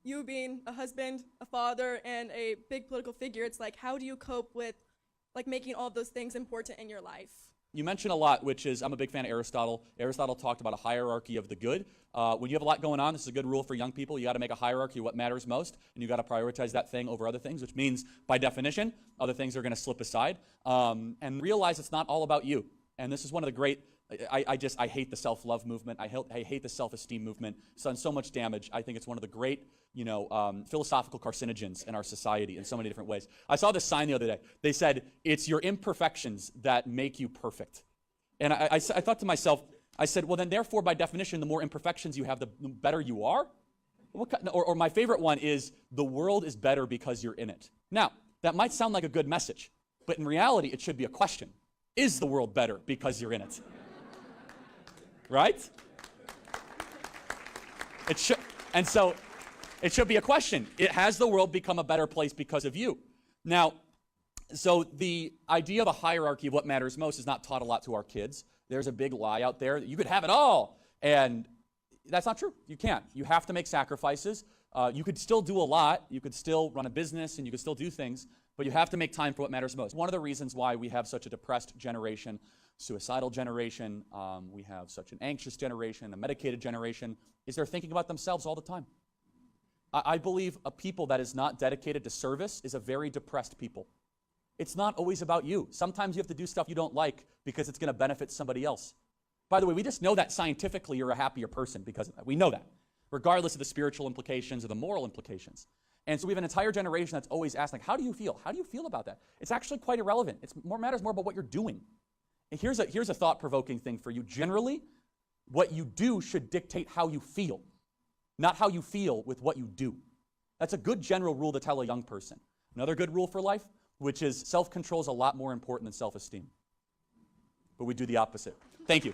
you being a husband, a father, and a big political figure, it's like, how do you cope with like making all of those things important in your life? You mentioned a lot, which is, I'm a big fan of Aristotle. Aristotle talked about a hierarchy of the good. When you have a lot going on, this is a good rule for young people. You got to make a hierarchy of what matters most, and you got to prioritize that thing over other things, which means, by definition, other things are going to slip aside. And realize it's not all about you. And this is one of the great, I hate the self-love movement. I hate the self-esteem movement. It's done so much damage. I think it's one of the great, philosophical carcinogens in our society in so many different ways. I saw this sign the other day. They said, it's your imperfections that make you perfect. And I thought to myself, I said, well, then therefore, by definition, the more imperfections you have, the better you are? Or my favorite one is, the world is better because you're in it. Now, that might sound like a good message, but in reality, it should be a question. Is the world better because you're in it? Right? It should, and so it should be a question. Has the world become a better place because of you? Now, so the idea of a hierarchy of what matters most is not taught a lot to our kids. There's a big lie out there that you could have it all, and that's not true. You can't. You have to make sacrifices. You could still do a lot. You could still run a business, and you could still do things, but you have to make time for what matters most. One of the reasons why we have such a depressed generation, suicidal generation, we have such an anxious generation, a medicated generation, is they're thinking about themselves all the time. I believe a people that is not dedicated to service is a very depressed people. It's not always about you. Sometimes you have to do stuff you don't like because it's going to benefit somebody else. By the way, we just know that scientifically you're a happier person because of that. We know that, regardless of the spiritual implications or the moral implications. And so we have an entire generation that's always asking, how do you feel? How do you feel about that? It's actually quite irrelevant. It matters more about what you're doing. And here's a thought-provoking thing for you. Generally, what you do should dictate how you feel, not how you feel with what you do. That's a good general rule to tell a young person. Another good rule for life, which is self-control is a lot more important than self-esteem. But we do the opposite. Thank you.